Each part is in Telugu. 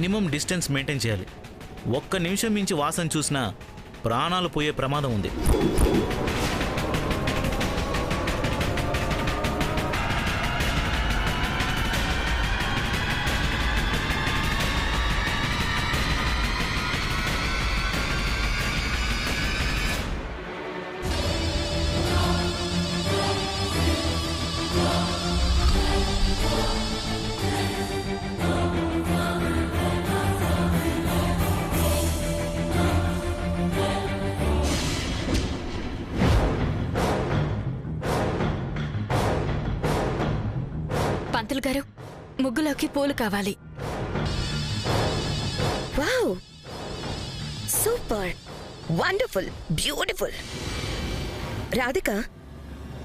మినిమం డిస్టెన్స్ మెయింటైన్ చేయాలి. ఒక్క నిమిషం మించి వాసన చూసినా ప్రాణాలు పోయే ప్రమాదం ఉంది. పంతులు గారు, ముగ్గులోకి పూలు కావాలి. Wow, super, wonderful, beautiful. Radhika,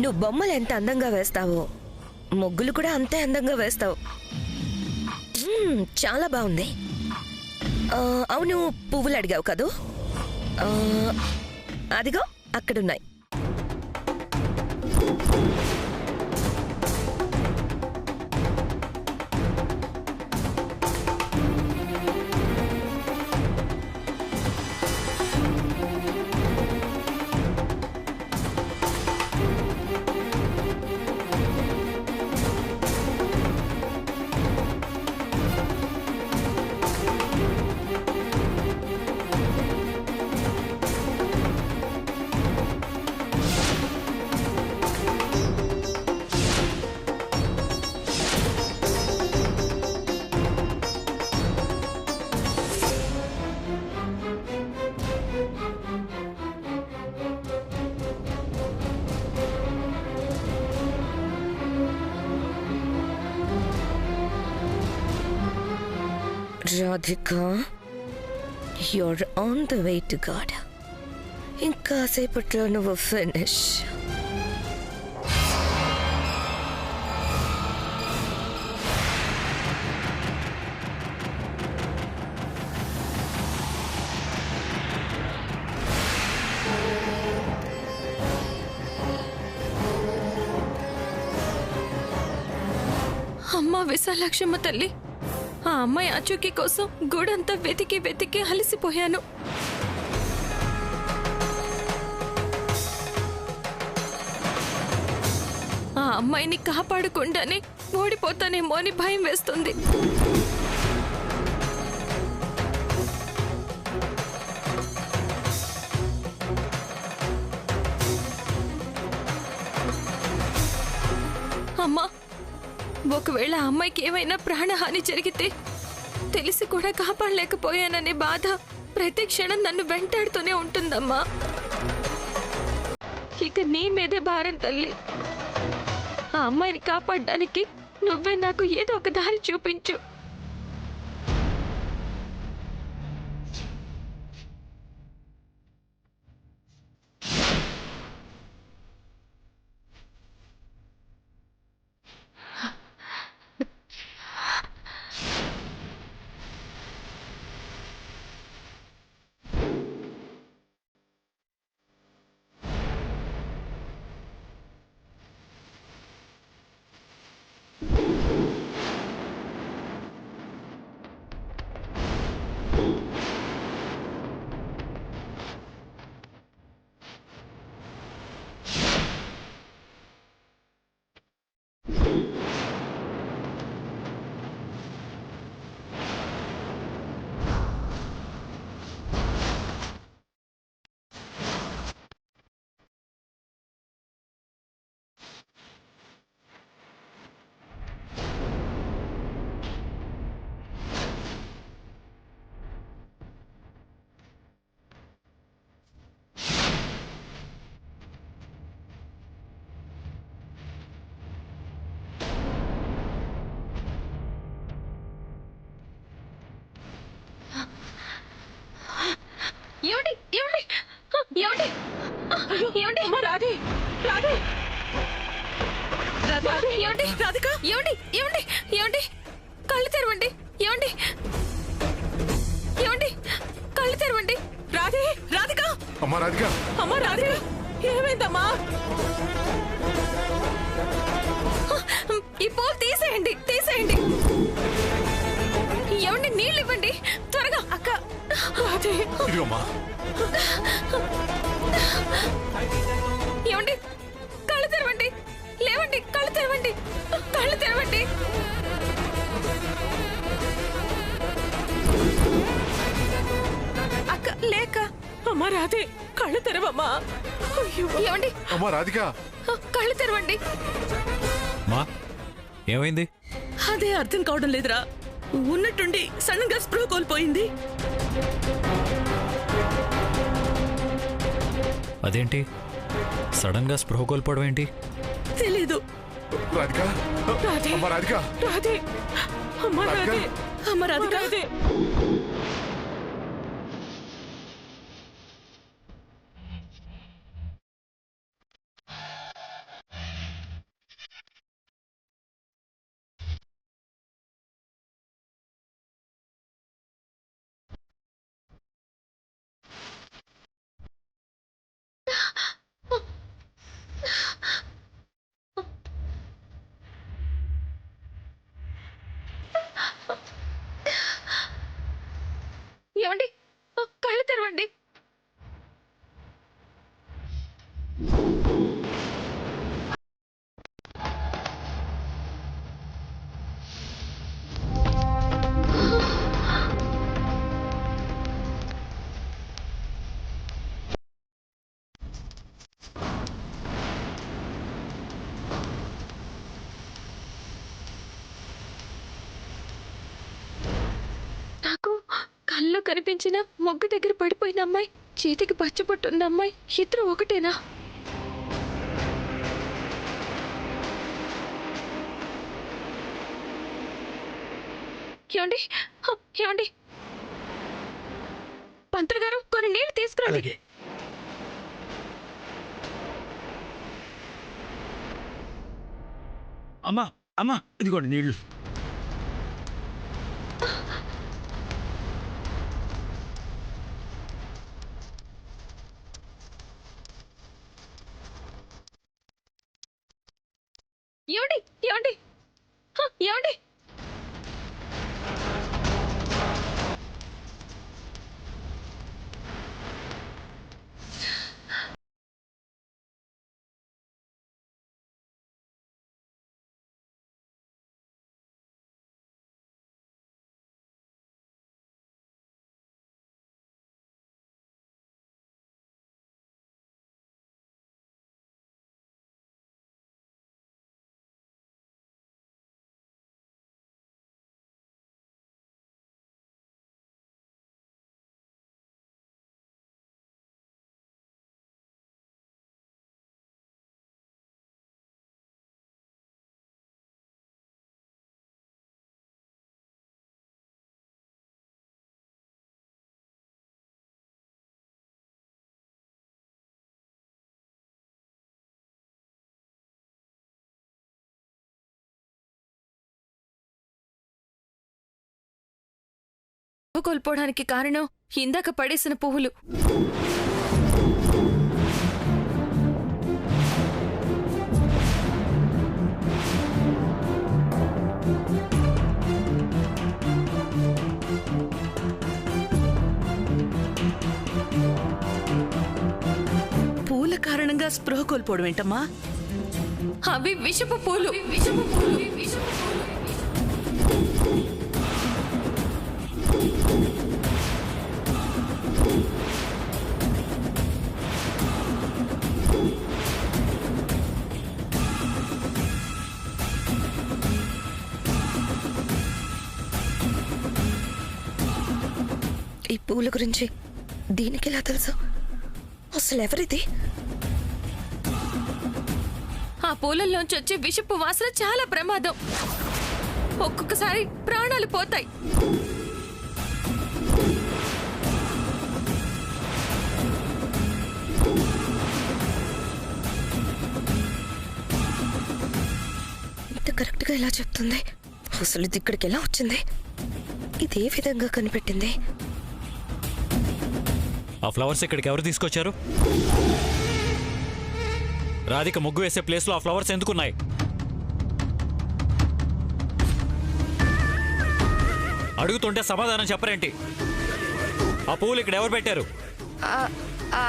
నువ్వు బొమ్మలు ఎంత అందంగా వేస్తావో ముగ్గులు కూడా అంతే అందంగా వేస్తావు. చాలా బాగుంది. అవును, పువ్వులు అడిగావు కదూ? అదిగో అక్కడున్నాయి. Radhika, you're on the way to God. ఇంకా సేపట్లో నువ్వు ఫినిష్. అమ్మా విశాలాక్షమ్మ తల్లి, ఆ అమ్మాయి ఆచూకీ కోసం గూడంతా వెతికి వెతికి అలసిపోయాను. ఆ అమ్మాయిని కాపాడకుండానే ఓడిపోతానేమో అని భయం వేస్తుంది. అమ్మా, ఒకవేళ ఆ అమ్మాయికి ఏమైనా ప్రాణహాని జరిగితే తెలిసి కూడా కాపాడలేకపోయాననే బాధ ప్రతి క్షణం నన్ను వెంటాడుతూనే ఉంటుందమ్మా. ఇక నీ మీదే భారం తల్లి. ఆ అమ్మాయిని కాపాడడానికి నువ్వే నాకు ఏదో ఒక దారి చూపించు. కళ్ళు తెరవండి. కళ్ళు తెరవండి. రాధిక, అమ్మా రాధిక, అమ్మా రాధిక, ఏమైందమ్మా? ఈ పూలు తీసేయండి. ఏమండి నీళ్ళు ఇవ్వండి త్వరగా. అక్క ఇదిగోమ్మా. ఏమండి కళ్ళు తెరవండి. లేవండి, కళ్ళు తెరవండి, కళ్ళు తెరవండి. అక్క లేక. అమ్మా రాధే, కళ్ళు తెరవమ్మా. ఏమండి అమ్మా రాధిక. కళ్ళు తెరవండి. మా ఏమైంది? అదే అర్థం కావడం లేదురా. ఉన్నట్టుండి సడన్ గా స్ప్రో కోల్పోయింది. అదేంటి సడన్ గా స్పృహ కోల్పోవడం ఏంటి? తెలీదు. రాధిక. రాధే, అమ్మా రాధిక. రాధే, అమ్మా రాధే, అమ్మ రాధే. ఏమండి కళ్ళు తెరవండి. నాకు కళ్ళు కనిపించిన మొగ్గు దగ్గర పడిపోయిన అమ్మాయి, చేతికి పచ్చబొట్టున్న అమ్మాయి ఇద్దరు ఒకటేనా? ఏమండి ఏమండి పంతులు గారు కొన్ని నీళ్లు తీసుకురండి. అమ్మా అమ్మా ఇదిగోండి నీళ్లు. ఏమండి ఏమండి ఏమండి కోల్పోవడానికి కారణం ఇందాక పడేసిన పువ్వులు. పూల కారణంగా స్పృహ కోల్పోవడం ఏంటమ్మా? అవి విషపు పూలు. ఈ పూల గురించి దీనికి ఎలా తెలుసు? అసలు ఎవరిది? ఆ పూలల్లోంచి వచ్చే విషపు వాసన చాలా ప్రమాదం. ఒక్కొక్కసారి ప్రాణాలు పోతాయి. ఇంత కరెక్ట్గా ఎలా చెప్తుంది? అసలు ఇది ఇక్కడికి ఎలా వచ్చింది? ఇదే విధంగా కనిపెట్టింది? ఆ ఫ్లవర్స్ ఇక్కడికి ఎవరు తీసుకొచ్చారు? రాధిక ముగ్గు వేసే ప్లేస్లో ఆ ఫ్లవర్స్ ఎందుకున్నాయి? అడుగుతుంటే సమాధానం చెప్పరేంటి? ఆ పువ్వులు ఇక్కడ ఎవరు పెట్టారు?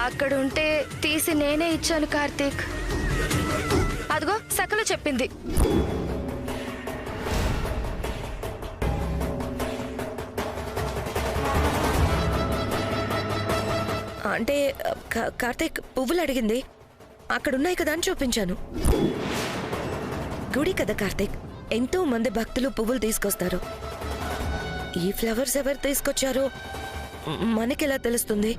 అక్కడ ఉంటే తీసి నేనే ఇచ్చాను కార్తీక్. అదిగో సకల చెప్పింది. అంటే కార్తీక్ పువ్వులు అడిగింది, అక్కడున్నాయి కదా అని చూపించాను. గుడి కదా కార్తీక్, ఎంతో మంది భక్తులు పువ్వులు తీసుకొస్తారు. ఈ ఫ్లవర్స్ ఎవరు తీసుకొచ్చారో మనకెలా తెలుస్తుంది?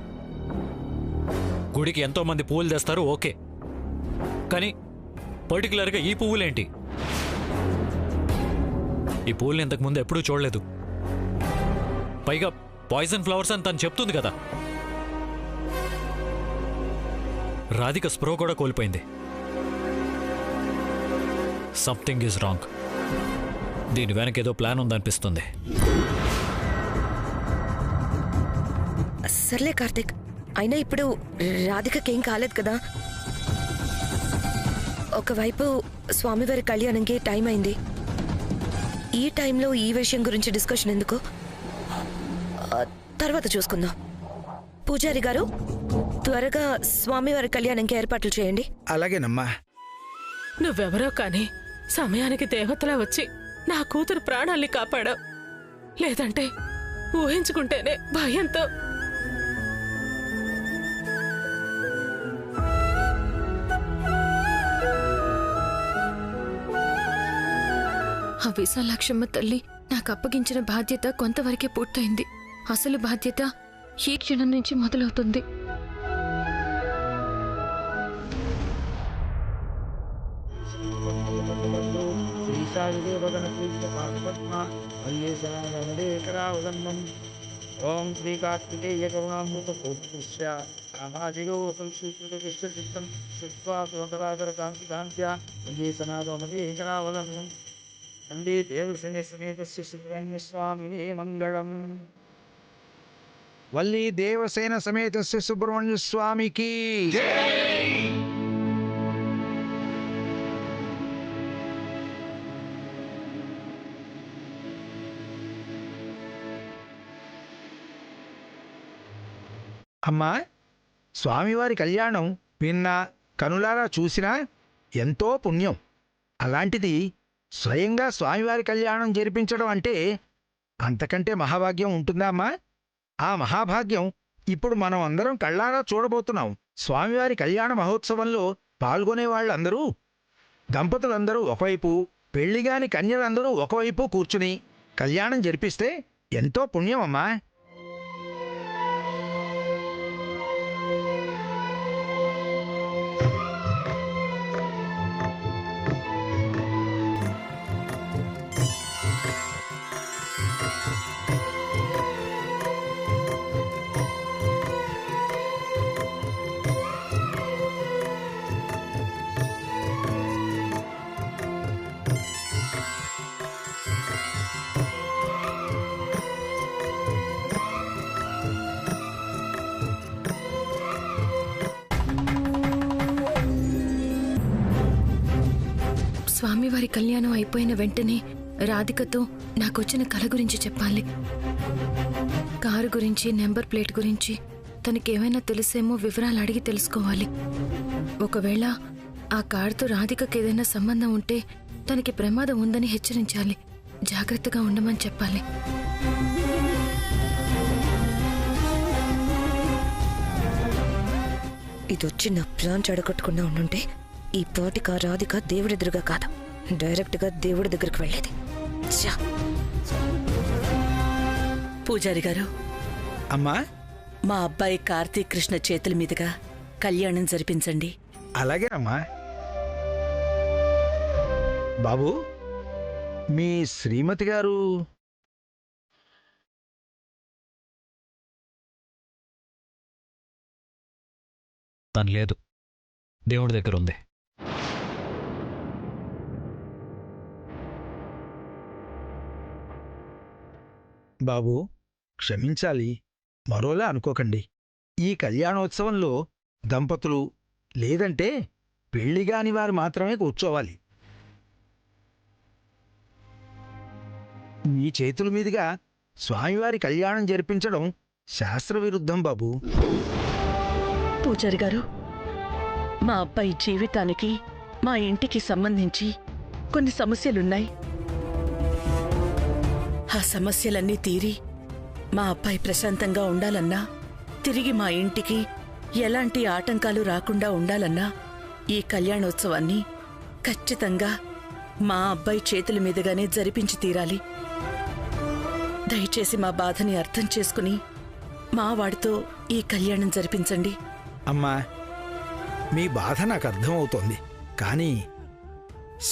గుడికి ఎంతో మంది పువ్వులు తెస్తారు, ఓకే. కానీ పర్టికులర్గా ఈ పువ్వులేంటి? ఈ పువ్వుల్ని ఇంతకుముందు ఎప్పుడూ చూడలేదు. పైగా పాయిజన్ ఫ్లవర్స్ అని తను చెప్తుంది కదా. రాధిక స్ప్రో కూడా కోల్పోయింది. Something is wrong. దీని వెనక ఏదో ప్లాన్ ఉందనిపిస్తుంది. సర్లే కార్తిక్, అయినా ఇప్పుడు రాధికకేం కాలేదు కదా. ఒకవైపు స్వామివారి కళ్యాణంకి టైం అయింది. ఈ టైంలో ఈ విషయం గురించి డిస్కషన్ ఎందుకు? తర్వాత చూసుకుందాం. పూజారి గారు, త్వరగా స్వామివారి కళ్యాణంకి ఏర్పాట్లు చేయండి. అలాగేనమ్మా. నువ్వెవరో కానీ సమయానికి దేవతలా వచ్చి నా కూతురు ప్రాణాల్ని కాపాడావు. లేదంటే ఊహించుకుంటేనే భయంతో. ఆ విశాలాక్షమ్మ తల్లి నాకు అప్పగించిన బాధ్యత కొంతవరకే పూర్తయింది. అసలు బాధ్యత ఈ క్షణం నుంచి మొదలవుతుంది. ఓం శ్రీ కార్తికేయ కరుణామృత సూత్రస్య రామాజిగో సంస్కృత విశ్వచిత్తం శిత్వా సోదరాదర కాంతి కాంత్యా వందే సనాతనమదే ఏకరావదనం వందే దేవసేన సమేతస్య సుబ్రహ్మణ్య స్వామినే మంగళం. వల్లి దేవసేన సమేతస్య సుబ్రహ్మణ్య స్వామికి. అమ్మా, స్వామివారి కళ్యాణం విన్నా కనులారా చూసినా ఎంతో పుణ్యం. అలాంటిది స్వయంగా స్వామివారి కళ్యాణం జరిపించడం అంటే అంతకంటే మహాభాగ్యం ఉంటుందా అమ్మా? ఆ మహాభాగ్యం ఇప్పుడు మనం అందరం కళ్ళారా చూడబోతున్నాం. స్వామివారి కళ్యాణ మహోత్సవంలో పాల్గొనే వాళ్ళందరూ, దంపతులందరూ ఒకవైపు, పెళ్లిగాని కన్యలందరూ ఒకవైపు కూర్చుని కళ్యాణం జరిపిస్తే ఎంతో పుణ్యం అమ్మా. స్వామివారి కళ్యాణం అయిపోయిన వెంటనే రాధికతో నాకొచ్చిన కల గురించి చెప్పాలి. కారు గురించి, నెంబర్ ప్లేట్ గురించి తనకేమైనా తెలిసేమో వివరాలు అడిగి తెలుసుకోవాలి. ఒకవేళ ఆ కారుతో రాధికకి ఏదైనా సంబంధం ఉంటే తనకి ప్రమాదం ఉందని హెచ్చరించాలి. జాగ్రత్తగా ఉండమని చెప్పాలి. ఇదొచ్చి నా ప్లాన్ చెడగొట్టకుండా ఉండుంటే ఈ పాటిక రాధిక దేవుడెదురుగా కాదు, డైరెక్ట్గా దేవుడి దగ్గరికి వెళ్ళేది. పూజారి గారు, అమ్మా, మా అబ్బాయి కార్తీక్ కృష్ణ చేతుల మీదుగా కళ్యాణం జరిపించండి. అలాగేనమ్మా. బాబు, మీ శ్రీమతి గారు తను లేదు, దేవుడి దగ్గర ఉంది. బాబు, క్షమించాలి, మరోలా అనుకోకండి. ఈ కళ్యాణోత్సవంలో దంపతులు లేదంటే పెళ్లిగాని వారు మాత్రమే కూర్చోవాలి. మీ చేతుల మీదుగా స్వామివారి కళ్యాణం జరిపించడం శాస్త్రవిరుద్ధం బాబు. పూజారి గారు, మా అబ్బాయి జీవితానికి మా ఇంటికి సంబంధించి కొన్ని సమస్యలున్నాయి. ఆ సమస్యలన్నీ తీరి మా అబ్బాయి ప్రశాంతంగా ఉండాలన్నా, తిరిగి మా ఇంటికి ఎలాంటి ఆటంకాలు రాకుండా ఉండాలన్నా ఈ కళ్యాణోత్సవాన్ని ఖచ్చితంగా మా అబ్బాయి చేతుల మీదుగానే జరిపించి తీరాలి. దయచేసి మా బాధని అర్థం చేసుకుని మా వాడితో ఈ కళ్యాణం జరిపించండి. అమ్మా, మీ బాధ నాకు అర్థమవుతోంది, కానీ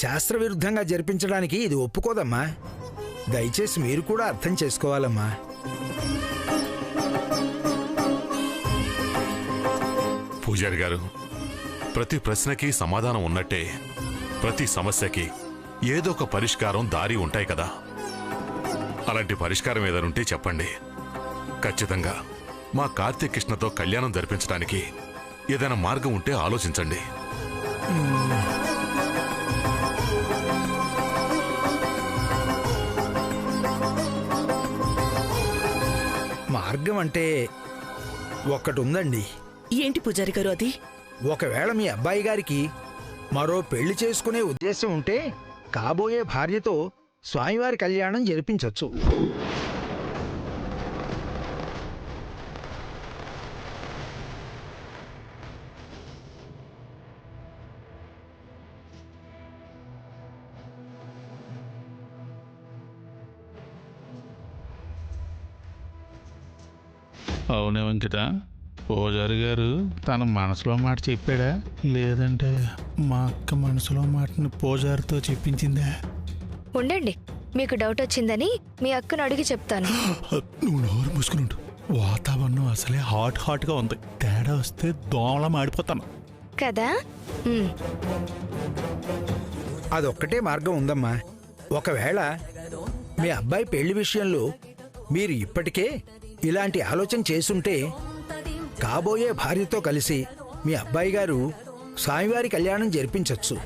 శాస్త్రవిరుద్ధంగా జరిపించడానికి ఇది ఒప్పుకోదమ్మా. దయచేసి మీరు కూడా అర్థం చేసుకోవాలమ్మా. పూజారి గారు, ప్రతి ప్రశ్నకి సమాధానం ఉన్నట్టే ప్రతి సమస్యకి ఏదో ఒక పరిష్కారం దారి ఉంటాయి కదా. అలాంటి పరిష్కారం ఏదైనా చెప్పండి. ఖచ్చితంగా మా కార్తీక్ కృష్ణతో కళ్యాణం జరిపించడానికి ఏదైనా మార్గం ఉంటే ఆలోచించండి. మార్గం అంటే ఒక్కటి ఉందండి. ఏంటి పూజారి గారు అది? ఒకవేళ మీ అబ్బాయి గారికి మరో పెళ్లి చేసుకునే ఉద్దేశం ఉంటే కాబోయే భార్యతో స్వామివారి కళ్యాణం జరిపించవచ్చు. అవునే వెంకట, పూజారి గారు తన మనసులో మాట చెప్పాడా, లేదంటే మా అక్క మనసులో మాటని పూజారితో చెప్పించిందా? ఉండండి, మీకు డౌట్ వచ్చిందని మీ అక్కను అడిగి చెప్తాను. నువ్వు నోరు మూసుకుని, వాతావరణం అసలే హాట్గా ఉంది. తేడా వస్తే దోమలా మాడిపోతాను కదా. అదొక్కటే మార్గం ఉందమ్మా. ఒకవేళ మీ అబ్బాయి పెళ్లి విషయంలో మీరు ఇప్పటికే ఇలాంటి ఆలోచన చేసుంటే కాబోయే భార్యతో కలిసి మీ అబ్బాయి గారు స్వామివారి కళ్యాణం జరిపించవచ్చు.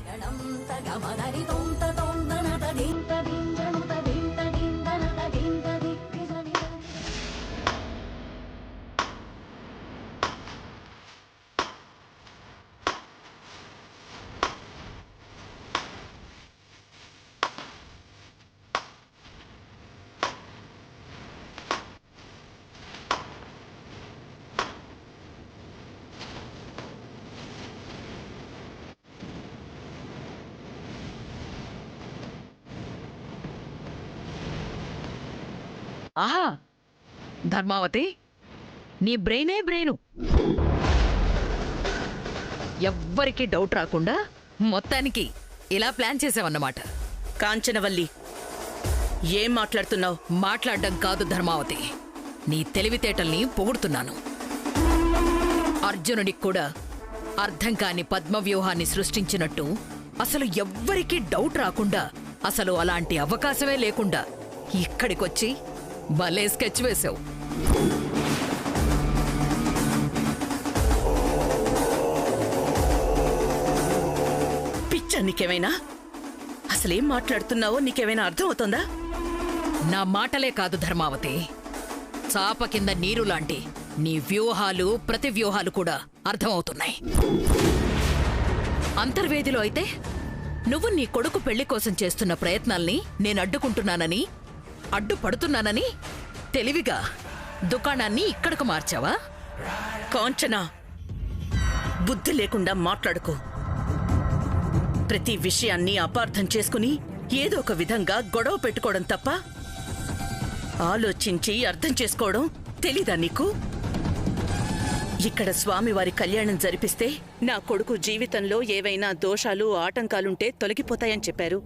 ఆహా, ధర్మావతి, నీ బ్రెయినే బ్రెయిను. ఎవ్వరికి డౌట్ రాకుండా మొత్తానికి ఇలా ప్లాన్ చేసావన్నమాట. కాంచనవల్లి, ఏం మాట్లాడుతున్నావు? మాట్లాడడం కాదు ధర్మావతి, నీ తెలివితేటల్ని పొగుడుతున్నాను. అర్జునుడికి కూడా అర్థం కాని పద్మవ్యూహాన్ని సృష్టించినట్టు అసలు ఎవ్వరికీ డౌట్ రాకుండా, అసలు అలాంటి అవకాశమే లేకుండా ఇక్కడికొచ్చి భలే స్కెచ్ వేశావు. పిచ్చా నీకేమైనా? అసలేం మాట్లాడుతున్నావో నీకేమైనా అర్థమవుతుందా? నా మాటలే కాదు ధర్మావతి, చాప కింద నీరు లాంటి నీ వ్యూహాలు, ప్రతి వ్యూహాలు కూడా అర్థమవుతున్నాయి. అంతర్వేదిలో అయితే నువ్వు నీ కొడుకు పెళ్లి కోసం చేస్తున్న ప్రయత్నాల్ని నేను అడ్డుకుంటున్నానని, అడ్డుపడుతున్నానని తెలివిగా దుకాణాన్ని ఇక్కడకు మార్చావా? కాంచనా, బుద్ధి లేకుండా మాట్లాడుకో. ప్రతి విషయాన్ని అపార్థం చేసుకుని ఏదో ఒక విధంగా గొడవ పెట్టుకోవడం తప్ప ఆలోచించి అర్థం చేసుకోవడం తెలీదా నీకు? ఇక్కడ స్వామివారి కళ్యాణం జరిపిస్తే నా కొడుకు జీవితంలో ఏవైనా దోషాలు, ఆటంకాలుంటే తొలగిపోతాయని చెప్పారు.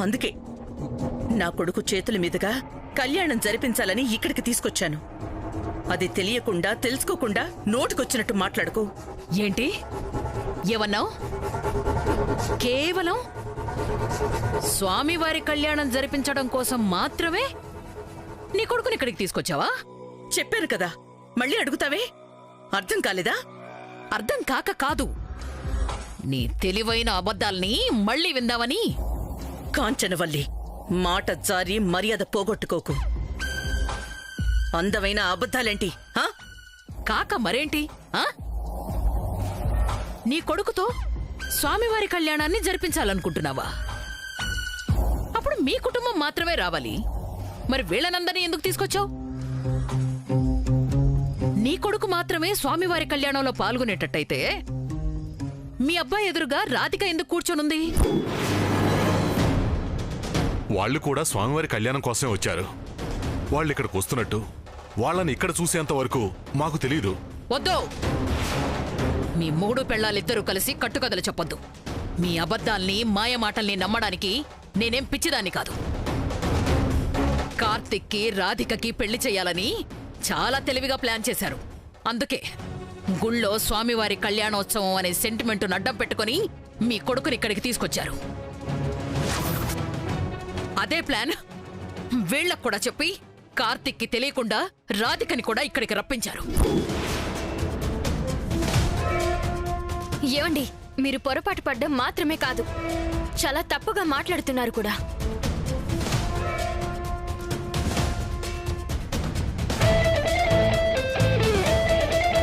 అందుకే నా కొడుకు చేతుల మీదుగా కళ్యాణం జరిపించాలని ఇక్కడికి తీసుకొచ్చాను. అది తెలియకుండా, తెలుసుకోకుండా నోటికొచ్చినట్టు మాట్లాడుకో. ఏంటి ఏమన్నావు? కేవలం స్వామివారి కళ్యాణం జరిపించడం కోసం మాత్రమే నీ కొడుకుని ఇక్కడికి తీసుకొచ్చావా? చెప్పాను కదా, మళ్ళీ అడుగుతావే? అర్థం కాలేదా? అర్థం కాక కాదు, నీ తెలివైన అబద్ధాల్ని మళ్ళీ విందామని. కాంచనవల్లి, మాట జారి మర్యాద పోగొట్టుకోకు. అందమైన అబద్ధాలేంటి? కాక మరేంటి? నీ కొడుకుతో స్వామివారి కళ్యాణాన్ని జరిపించాలనుకుంటున్నావా? అప్పుడు మీ కుటుంబం మాత్రమే రావాలి. మరి వీళ్ళనందరినీ ఎందుకు తీసుకొచ్చావు? నీ కొడుకు మాత్రమే స్వామివారి కళ్యాణంలో పాల్గొనేటట్టయితే మీ అబ్బాయి ఎదురుగా రాధిక ఎందుకు కూర్చొనుంది? వాళ్ళు కూడా స్వామివారి కళ్యాణం కోసమే వచ్చారు. వాళ్ళు ఇక్కడికి వస్తున్నట్టు వాళ్ళని ఇక్కడ చూసేంత వరకు మాకు తెలీదు. వద్దు, మీ మూడు పెళ్ళాలిద్దరూ కలిసి కట్టుకథలు చెప్పొద్దు. మీ అబద్ధాల్ని మాయమాటల్ని నమ్మడానికి నేనేం పిచ్చిదాన్ని కాదు. కార్తిక్కి రాధికకి పెళ్లి చెయ్యాలని చాలా తెలివిగా ప్లాన్ చేశారు. అందుకే గుళ్ళో స్వామివారి కళ్యాణోత్సవం అనే సెంటిమెంటును అడ్డం పెట్టుకుని మీ కొడుకుని ఇక్కడికి తీసుకొచ్చారు. అదే ప్లాన్ వీళ్ళకు కూడా చెప్పి కార్తిక్కి తెలియకుండా రాధికని కూడా ఇక్కడికి రప్పించారు. ఏమండి, మీరు పొరపాటు పడ్డం మాత్రమే కాదు, చాలా తప్పుగా మాట్లాడుతున్నారు కూడా.